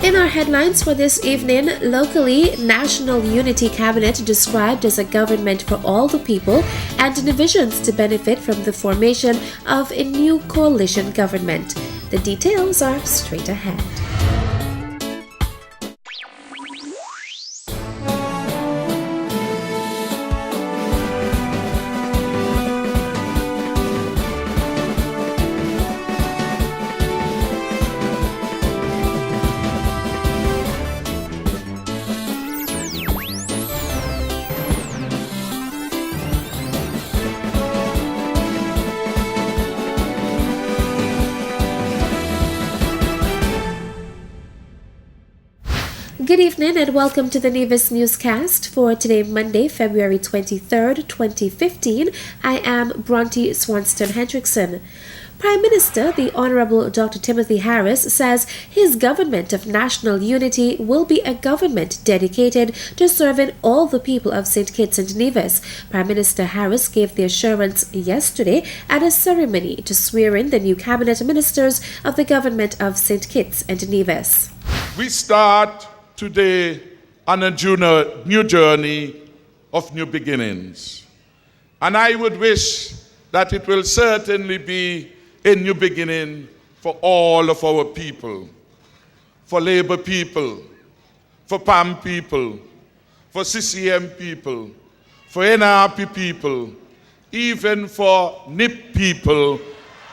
In our headlines for this evening, locally, National Unity Cabinet described as a government for all the people and envisions to benefit from the formation of a new coalition government. The details are straight ahead. Good evening and welcome to the Nevis Newscast for today, Monday, February 23rd, 2015. I am Bronte Swanston Hendrickson. Prime Minister, the Honorable Dr. Timothy Harris, says his government of national unity will be a government dedicated to serving all the people of St. Kitts and Nevis. Prime Minister Harris gave the assurance yesterday at a ceremony to swear in the new cabinet ministers of the government of St. Kitts and Nevis. We start today on a new journey of new beginnings. And I would wish that it will certainly be a new beginning for all of our people, for Labour people, for PAM people, for CCM people, for NRP people, even for NIP people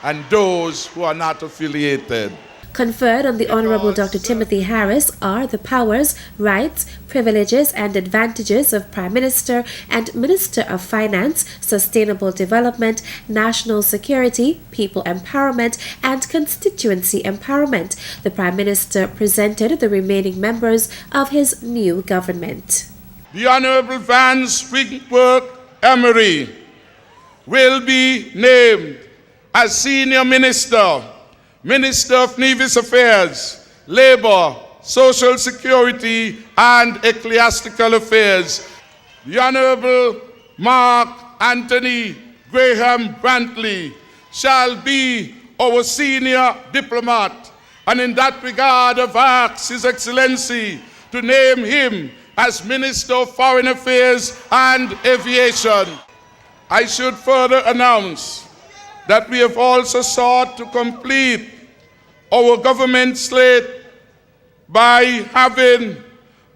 and those who are not affiliated. Conferred on the Honorable Dr. Timothy Harris are the powers, rights, privileges and advantages of Prime Minister and Minister of Finance, Sustainable Development, National Security, People Empowerment and Constituency Empowerment. The Prime Minister presented the remaining members of his new government. The Honorable Vance Wigworth Emery will be named as Senior Minister, Minister of Nevis Affairs, Labour, Social Security and Ecclesiastical Affairs. The Honourable Mark Anthony Graham Brantley shall be our senior diplomat, and in that regard I've asked His Excellency to name him as Minister of Foreign Affairs and Aviation. I should further announce that we have also sought to complete our government slate by having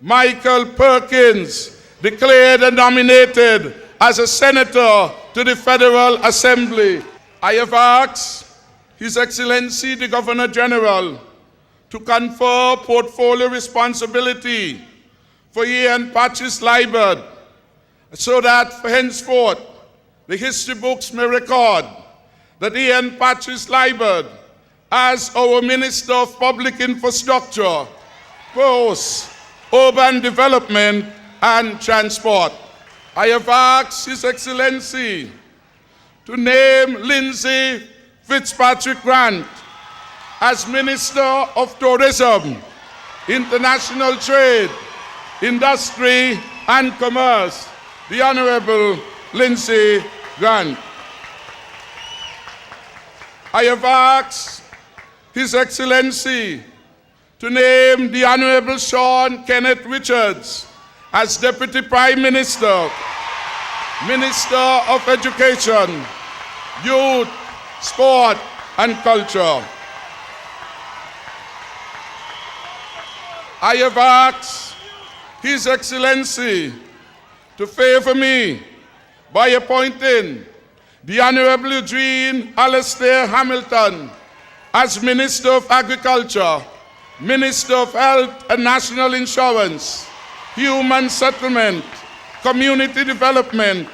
Michael Perkins declared and nominated as a senator to the Federal Assembly. I have asked His Excellency the Governor General to confer portfolio responsibility for Ian Patches Liburd so that henceforth the history books may record that Ian Patches Liburd, as our Minister of Public Infrastructure, Posts, Urban Development and Transport. I have asked His Excellency to name Lindsay Fitzpatrick Grant as Minister of Tourism, International Trade, Industry and Commerce, the Honorable Lindsay Grant. I have asked His Excellency to name the Honorable Sean Kenneth Richards as Deputy Prime Minister, Minister of Education, Youth, Sport and Culture. I have asked His Excellency to favor me by appointing the Honorable Eugene Alastair Hamilton as Minister of Agriculture, Minister of Health and National Insurance, Human Settlement, Community Development,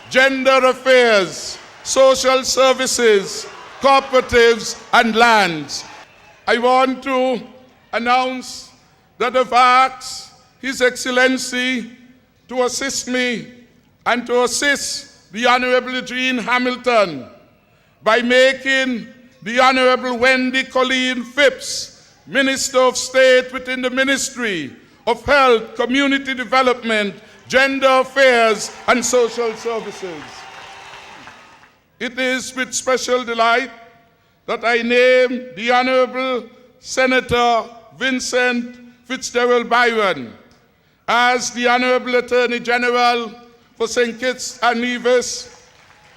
Gender Affairs, Social Services, Cooperatives and Lands. I want to announce that I've asked His Excellency to assist me and to assist the Honorable Eugene Hamilton by making the Honorable Wendy Colleen Phipps Minister of State within the Ministry of Health, Community Development, Gender Affairs and Social Services. It is with special delight that I name the Honorable Senator Vincent Fitzgerald Byron as the Honorable Attorney General for St. Kitts and Nevis,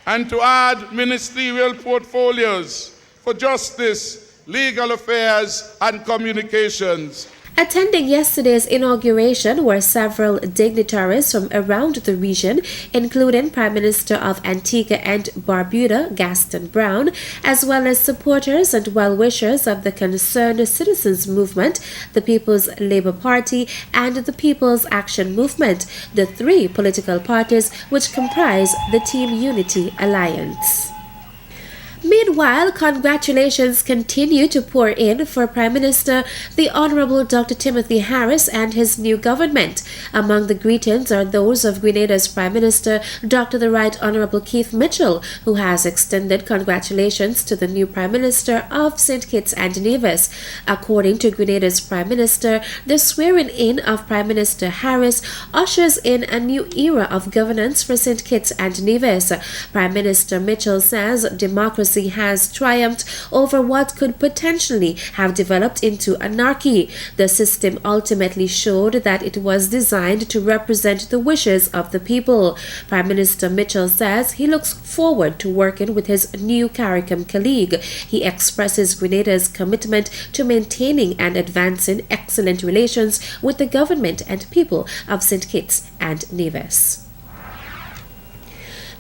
and to add ministerial portfolios for justice, legal affairs, and communications. Attending yesterday's inauguration were several dignitaries from around the region, including Prime Minister of Antigua and Barbuda, Gaston Brown, as well as supporters and well-wishers of the Concerned Citizens Movement, the People's Labour Party, and the People's Action Movement, the three political parties which comprise the Team Unity Alliance. Meanwhile, congratulations continue to pour in for Prime Minister the Honorable Dr. Timothy Harris and his new government. Among the greetings are those of Grenada's Prime Minister Dr. the Right Honorable Keith Mitchell, who has extended congratulations to the new Prime Minister of St. Kitts and Nevis. According to Grenada's Prime Minister, the swearing-in of Prime Minister Harris ushers in a new era of governance for St. Kitts and Nevis. Prime Minister Mitchell says democracy has triumphed over what could potentially have developed into anarchy. The system ultimately showed that it was designed to represent the wishes of the people. Prime Minister Mitchell says he looks forward to working with his new CARICOM colleague. He expresses Grenada's commitment to maintaining and advancing excellent relations with the government and people of St. Kitts and Nevis.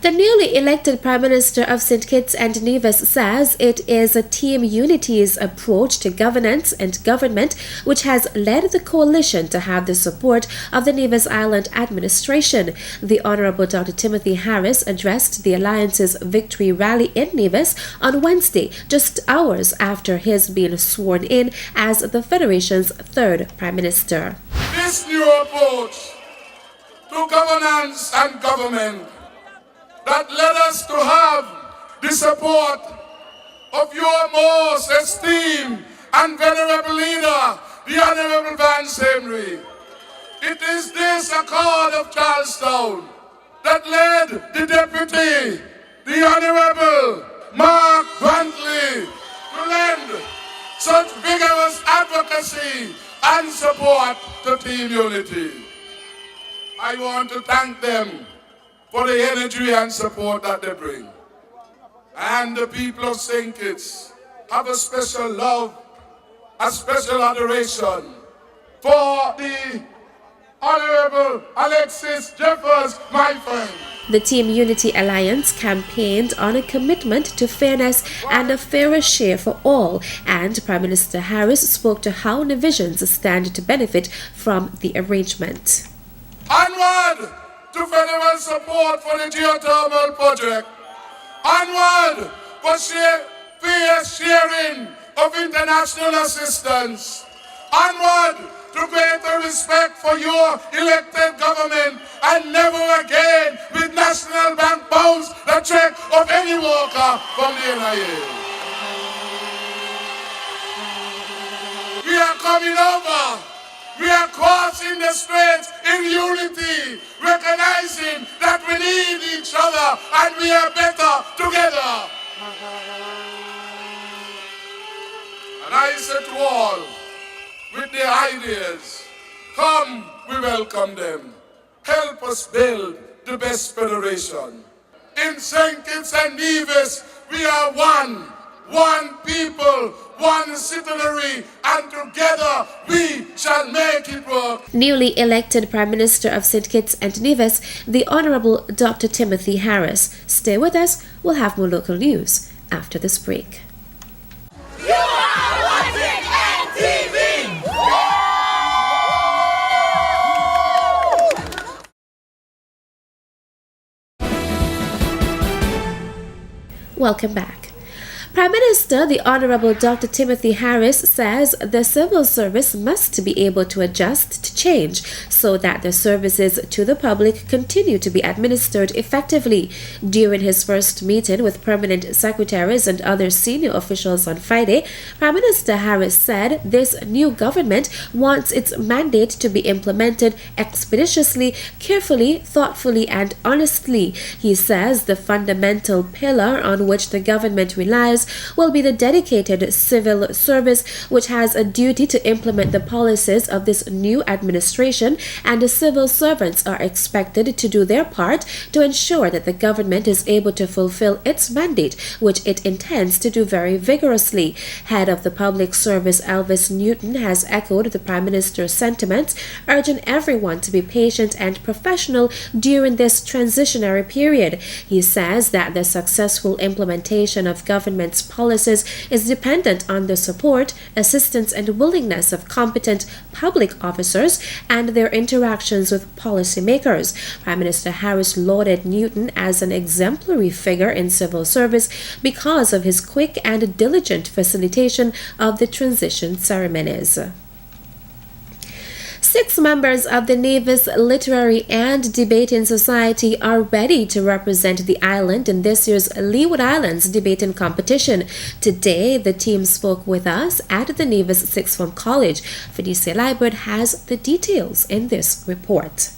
The newly elected Prime Minister of St. Kitts and Nevis says it is a Team Unity's approach to governance and government which has led the coalition to have the support of the Nevis Island administration. The Honorable Dr. Timothy Harris addressed the Alliance's victory rally in Nevis on Wednesday, just hours after his being sworn in as the Federation's third Prime Minister. This new approach to governance and government that led us to have the support of your most esteemed and venerable leader, the Honorable Vance Henry. It is this Accord of Charlestown that led the Deputy, the Honorable Mark Brantley, to lend such vigorous advocacy and support to Team Unity. I want to thank them for the energy and support that they bring. And the people of St. Kitts have a special love, a special adoration for the Honorable Alexis Jeffers, my friend. The Team Unity Alliance campaigned on a commitment to fairness and a fairer share for all, and Prime Minister Harris spoke to how Nevisians stand to benefit from the arrangement. Onward to federal support for the geothermal project. Onward for fair sharing of international assistance. Onward to greater respect for your elected government, and never again with National Bank bounce the check of any worker from the NIA. We are coming over. We are crossing the straits in unity, recognizing that we need each other and we are better together. And I say to all, with their ideas, come, we welcome them. Help us build the best federation. In St. Kitts and Nevis, we are one people, one citizenry, and together we shall make it work. Newly elected Prime Minister of St. Kitts and Nevis, the Honorable Dr. Timothy Harris. Stay with us, we'll have more local news after this break. You are watching NTV! Welcome back. Prime Minister, the Honorable Dr. Timothy Harris, says the civil service must be able to adjust to change so that the services to the public continue to be administered effectively. During his first meeting with permanent secretaries and other senior officials on Friday, Prime Minister Harris said this new government wants its mandate to be implemented expeditiously, carefully, thoughtfully, and honestly. He says the fundamental pillar on which the government relies servants will be the dedicated civil service, which has a duty to implement the policies of this new administration, and the civil servants are expected to do their part to ensure that the government is able to fulfill its mandate, which it intends to do very vigorously. Head of the Public Service Nevis Newton has echoed the Prime Minister's sentiments, urging everyone to be patient and professional during this transitionary period. He says that the successful implementation of government's policies is dependent on the support, assistance, and willingness of competent public officers and their interactions with policymakers. Prime Minister Harris lauded Newton as an exemplary figure in civil service because of his quick and diligent facilitation of the transition ceremonies. 6 members of the Nevis Literary and Debating Society are ready to represent the island in this year's Leeward Islands debating competition. Today, the team spoke with us at the Nevis Sixth Form College. Felicia Liebert has the details in this report.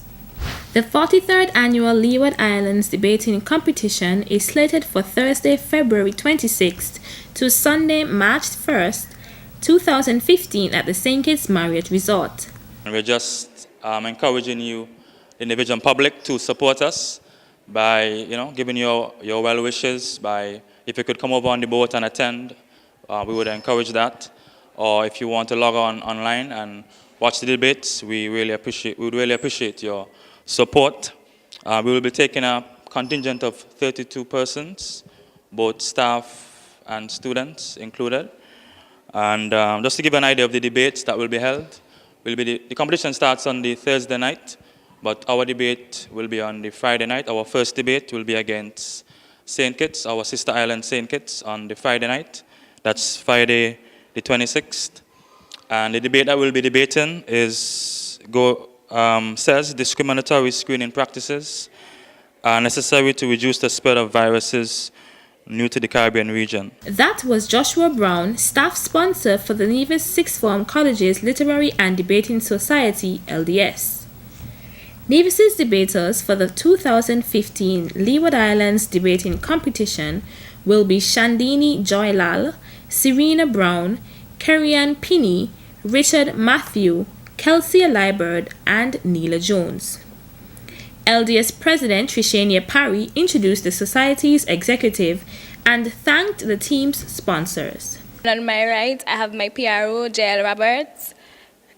The 43rd Annual Leeward Islands Debating Competition is slated for Thursday, February 26th to Sunday, March 1st, 2015 at the St. Kitts Marriott Resort. And we're just encouraging you, the Nevision public, to support us by, giving your well wishes. By, if you could come over on the boat and attend, we would encourage that. Or if you want to log on online and watch the debates, we would really appreciate your support. We will be taking a contingent of 32 persons, both staff and students included. And just to give an idea of the debates that will be held, the competition starts on the Thursday night, but our debate will be on the Friday night. Our first debate will be against St. Kitts, our sister island St. Kitts, on the Friday night. That's Friday the 26th. And the debate that we'll be debating says discriminatory screening practices are necessary to reduce the spread of viruses new to the Caribbean region. That was Joshua Brown, staff sponsor for the Nevis Sixth Form College's Literary and Debating Society, LDS. Nevis's debaters for the 2015 Leeward Islands Debating Competition will be Shandini Joylal, Serena Brown, Kerry-Ann Pinney, Richard Matthew, Kelsey Liebert, and Neela Jones. LDS President Trishania Parry introduced the Society's executive and thanked the team's sponsors. On my right, I have my PRO, J.L. Roberts.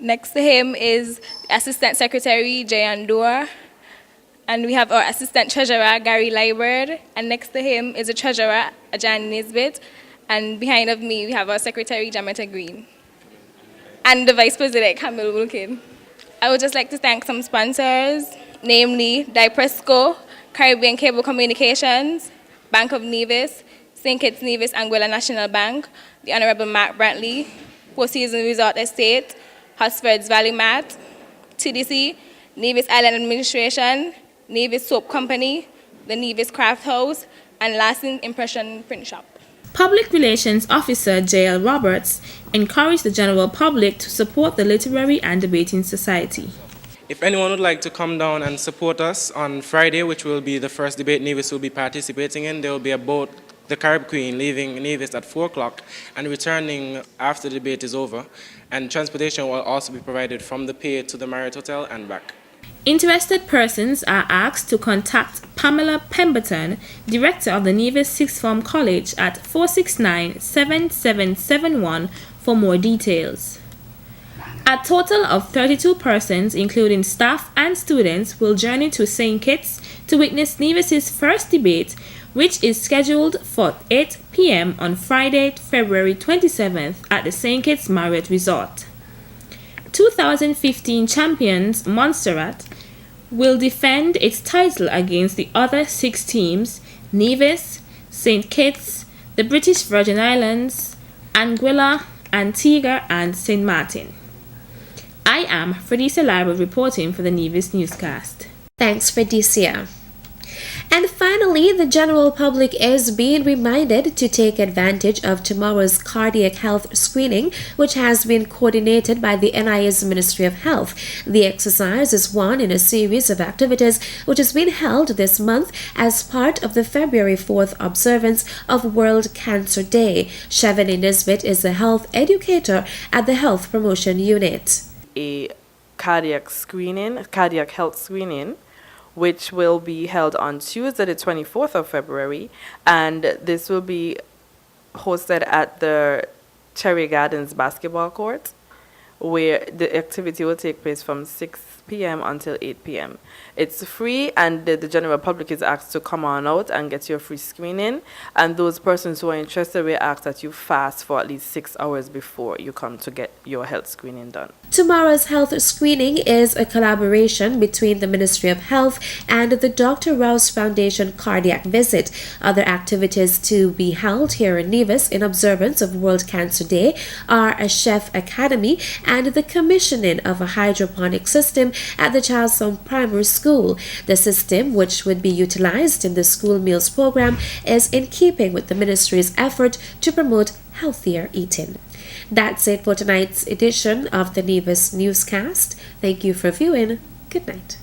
Next to him is Assistant Secretary, Jayan Dua. And we have our Assistant Treasurer, Gary Liebert. And next to him is the Treasurer, Ajan Nisbet. And behind of me, we have our Secretary, Jametta Green. And the Vice President, Camille Wilkin. I would just like to thank some sponsors, namely Dipresco, Caribbean Cable Communications, Bank of Nevis, St. Kitts Nevis Anguilla National Bank, the Honorable Mark Brantley, Four Seasons Resort Estate, Hosford's Valley Mat, TDC, Nevis Island Administration, Nevis Soap Company, the Nevis Craft House, and Lasting Impression Print Shop. Public Relations Officer J.L. Roberts encouraged the general public to support the Literary and Debating Society. If anyone would like to come down and support us on Friday, which will be the first debate Nevis will be participating in, there will be a boat, the Carib Queen, leaving Nevis at 4 o'clock and returning after the debate is over. And transportation will also be provided from the pier to the Marriott Hotel and back. Interested persons are asked to contact Pamela Pemberton, Director of the Nevis Sixth Form College, at 469-7771 for more details. A total of 32 persons, including staff and students, will journey to St. Kitts to witness Nevis's first debate, which is scheduled for 8 p.m. on Friday, February 27th at the St. Kitts Marriott Resort. 2015 champions Montserrat will defend its title against the other 6 teams: Nevis, St. Kitts, the British Virgin Islands, Anguilla, Antigua, and St. Martin. I am Felicia Liebert reporting for the Nevis Newscast. Thanks, Felicia. And finally, the general public is being reminded to take advantage of tomorrow's cardiac health screening, which has been coordinated by the NIS Ministry of Health. The exercise is one in a series of activities which has been held this month as part of the February 4th observance of World Cancer Day. Chevany Nisbet is a health educator at the Health Promotion Unit. A cardiac health screening, which will be held on Tuesday, the 24th of February, and this will be hosted at the Cherry Gardens basketball court, where the activity will take place from 6 p.m. until 8 p.m. It's free, and the general public is asked to come on out and get your free screening. And those persons who are interested, we ask that you fast for at least 6 hours before you come to get your health screening done. Tomorrow's health screening is a collaboration between the Ministry of Health and the Dr. Rouse Foundation Cardiac Visit. Other activities to be held here in Nevis in observance of World Cancer Day are a chef academy and the commissioning of a hydroponic system at the Charlestown Primary School. The system, which would be utilized in the school meals program, is in keeping with the ministry's effort to promote healthier eating. That's it for tonight's edition of the Nevis Newscast. Thank you for viewing. Good night.